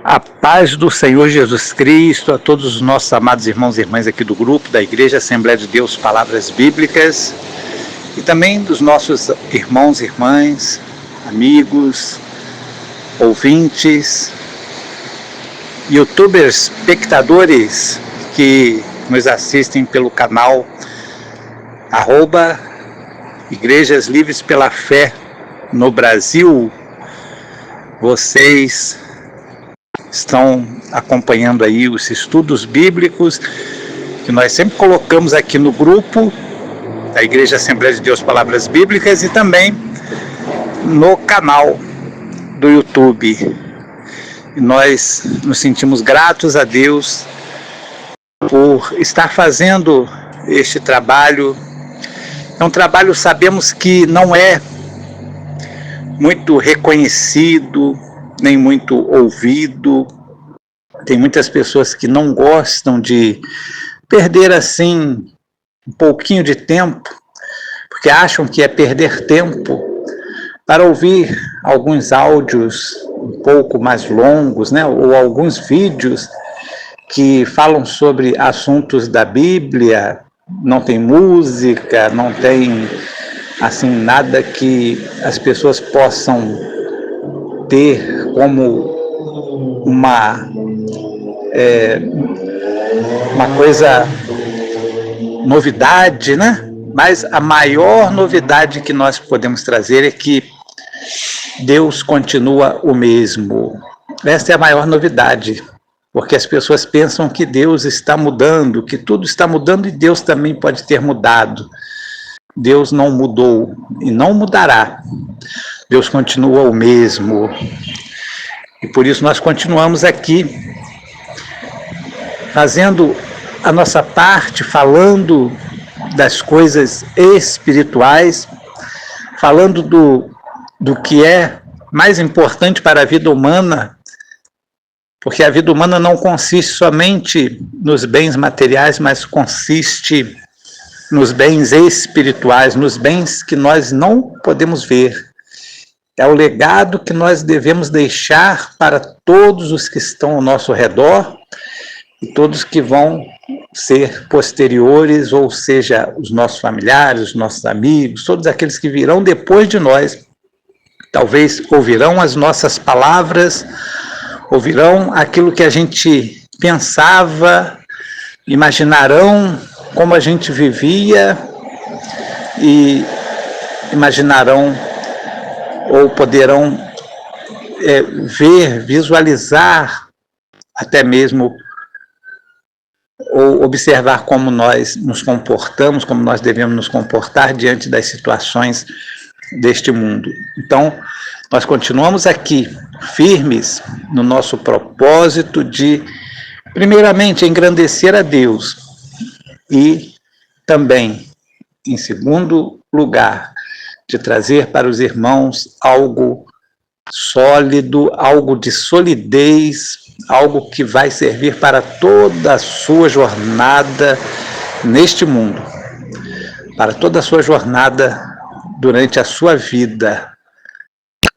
A paz do Senhor Jesus Cristo a todos os nossos amados irmãos e irmãs aqui do grupo da Igreja Assembleia de Deus Palavras Bíblicas e também dos nossos irmãos e irmãs, amigos, ouvintes, youtubers, espectadores que nos assistem pelo canal @Igrejas Livres pela Fé no Brasil. Vocês estão acompanhando aí os estudos bíblicos que nós sempre colocamos aqui no grupo da Igreja Assembleia de Deus Palavras Bíblicas e também no canal do YouTube. E nós nos sentimos gratos a Deus por estar fazendo este trabalho. É um trabalho, sabemos que não é muito reconhecido, nem muito ouvido. Tem muitas pessoas que não gostam de perder assim um pouquinho de tempo, porque acham que é perder tempo para ouvir alguns áudios um pouco mais longos, né? Ou alguns vídeos que falam sobre assuntos da Bíblia, não tem música, não tem assim nada que as pessoas possam ter como uma coisa, novidade, né? Mas a maior novidade que nós podemos trazer é que Deus continua o mesmo. Essa é a maior novidade, porque as pessoas pensam que Deus está mudando, que tudo está mudando e Deus também pode ter mudado. Deus não mudou e não mudará. Deus continua o mesmo. E por isso nós continuamos aqui fazendo a nossa parte, falando das coisas espirituais, falando do que é mais importante para a vida humana, porque a vida humana não consiste somente nos bens materiais, mas consiste nos bens espirituais, nos bens que nós não podemos ver. É o legado que nós devemos deixar para todos os que estão ao nosso redor e todos que vão ser posteriores, ou seja, os nossos familiares, os nossos amigos, todos aqueles que virão depois de nós. Talvez ouvirão as nossas palavras, ouvirão aquilo que a gente pensava, imaginarão como a gente vivia e imaginarão ou poderão ver, visualizar, até mesmo ou observar como nós nos comportamos, como nós devemos nos comportar diante das situações deste mundo. Então, nós continuamos aqui, firmes no nosso propósito de, primeiramente, engrandecer a Deus e também, em segundo lugar, de trazer para os irmãos algo sólido, algo de solidez, algo que vai servir para toda a sua jornada neste mundo, para toda a sua jornada durante a sua vida.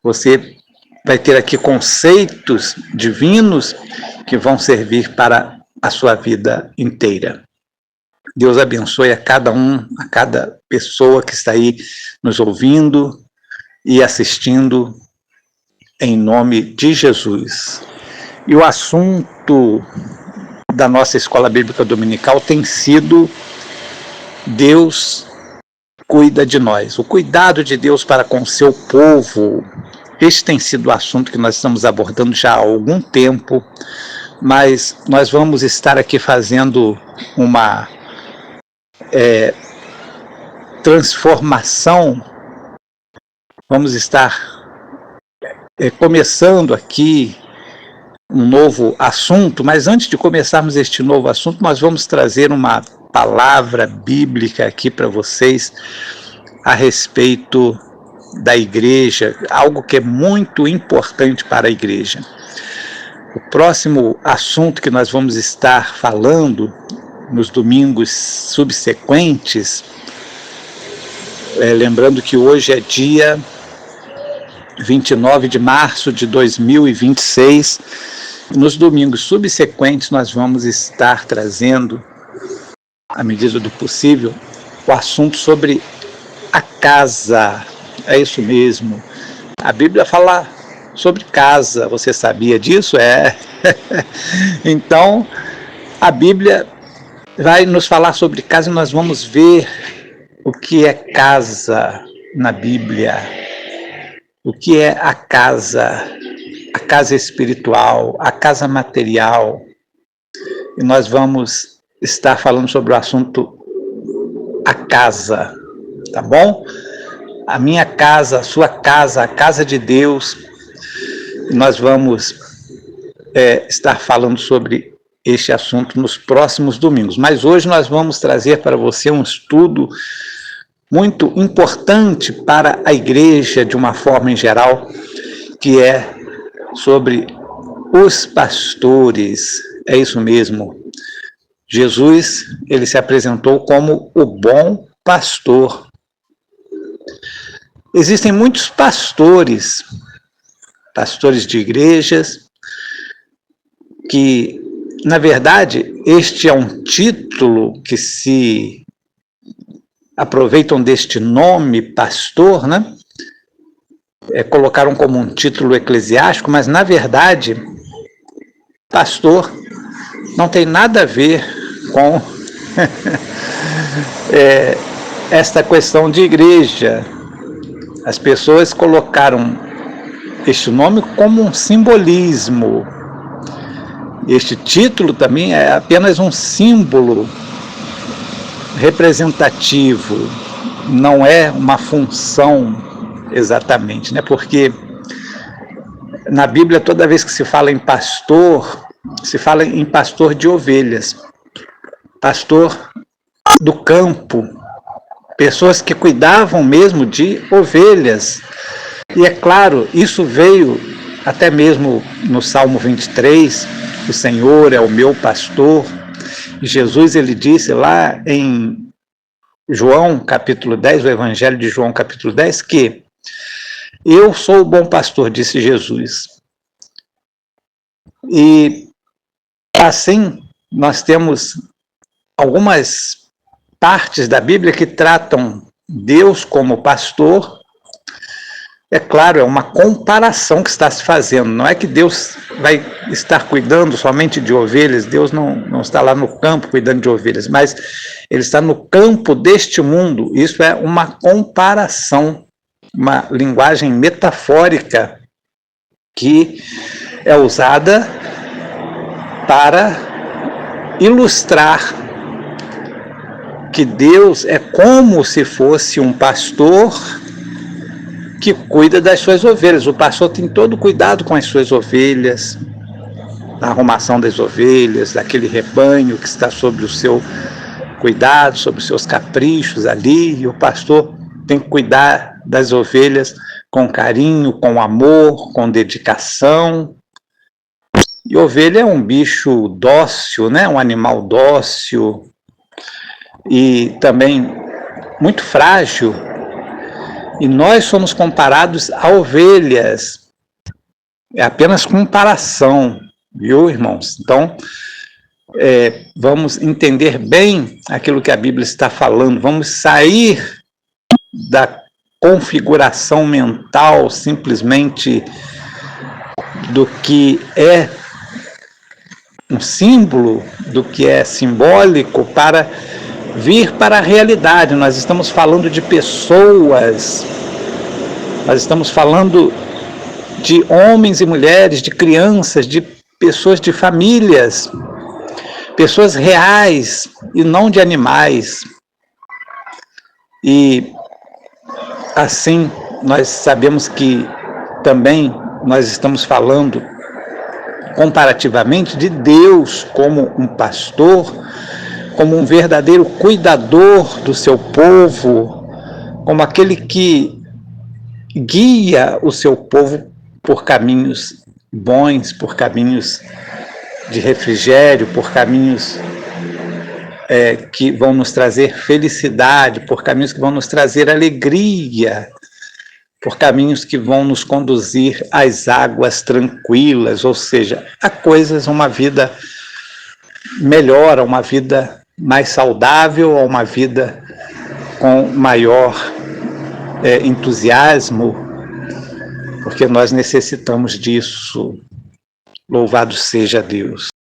Você vai ter aqui conceitos divinos que vão servir para a sua vida inteira. Deus abençoe a cada um, a cada pessoa que está aí nos ouvindo e assistindo, em nome de Jesus. E o assunto da nossa Escola Bíblica Dominical tem sido Deus cuida de nós, o cuidado de Deus para com o seu povo. Este tem sido o assunto que nós estamos abordando já há algum tempo, mas nós vamos estar aqui fazendo uma transformação. Vamos estar começando aqui um novo assunto, mas antes de começarmos este novo assunto, nós vamos trazer uma palavra bíblica aqui para vocês a respeito da igreja, algo que é muito importante para a igreja. O próximo assunto que nós vamos estar falando nos domingos subsequentes, lembrando que hoje é dia 29 de março de 2026. Nos domingos subsequentes, nós vamos estar trazendo, à medida do possível, o assunto sobre a casa. É isso mesmo. A Bíblia fala sobre casa. Você sabia disso? Então, a Bíblia vai nos falar sobre casa e nós vamos ver o que é casa na Bíblia. O que é a casa espiritual, a casa material. E nós vamos estar falando sobre o assunto a casa, tá bom? A minha casa, a sua casa, a casa de Deus. E nós vamos estar falando sobre este assunto nos próximos domingos. Mas hoje nós vamos trazer para você um estudo muito importante para a igreja, de uma forma em geral, que é sobre os pastores. É isso mesmo. Jesus, ele se apresentou como o bom pastor. Existem muitos pastores de igrejas, que, na verdade, este é um título que se aproveitam deste nome, pastor, né? Colocaram como um título eclesiástico, mas, na verdade, pastor não tem nada a ver com esta questão de igreja. As pessoas colocaram este nome como um simbolismo. Este título também é apenas um símbolo representativo, não é uma função exatamente, né? Porque na Bíblia, toda vez que se fala em pastor, se fala em pastor de ovelhas, pastor do campo, pessoas que cuidavam mesmo de ovelhas. E é claro, isso veio até mesmo no Salmo 23, o Senhor é o meu pastor. E Jesus, ele disse lá em João capítulo 10, o Evangelho de João capítulo 10, que eu sou o bom pastor, disse Jesus. E assim, nós temos algumas partes da Bíblia que tratam Deus como pastor. É claro, é uma comparação que está se fazendo. Não é que Deus vai estar cuidando somente de ovelhas, Deus não está lá no campo cuidando de ovelhas, mas ele está no campo deste mundo. Isso é uma comparação, uma linguagem metafórica que é usada para ilustrar que Deus é como se fosse um pastor que cuida das suas ovelhas. O pastor tem todo cuidado com as suas ovelhas, na arrumação das ovelhas, daquele rebanho que está sob o seu cuidado, sob os seus caprichos ali, e o pastor tem que cuidar das ovelhas com carinho, com amor, com dedicação. E ovelha é um bicho dócil, né? Um animal dócil e também muito frágil. E nós somos comparados a ovelhas. É apenas comparação, viu, irmãos? Então, vamos entender bem aquilo que a Bíblia está falando. Vamos sair da configuração mental simplesmente do que é um símbolo, do que é simbólico, para vir para a realidade. Nós estamos falando de pessoas, nós estamos falando de homens e mulheres, de crianças, de pessoas, de famílias, pessoas reais e não de animais. E assim nós sabemos que também nós estamos falando comparativamente de Deus como um pastor, como um verdadeiro cuidador do seu povo, como aquele que guia o seu povo por caminhos bons, por caminhos de refrigério, por caminhos que vão nos trazer felicidade, por caminhos que vão nos trazer alegria. por caminhos que vão nos conduzir às águas tranquilas, ou seja, a coisas, uma vida melhor, a uma vida mais saudável, a uma vida com maior entusiasmo, porque nós necessitamos disso. Louvado seja Deus.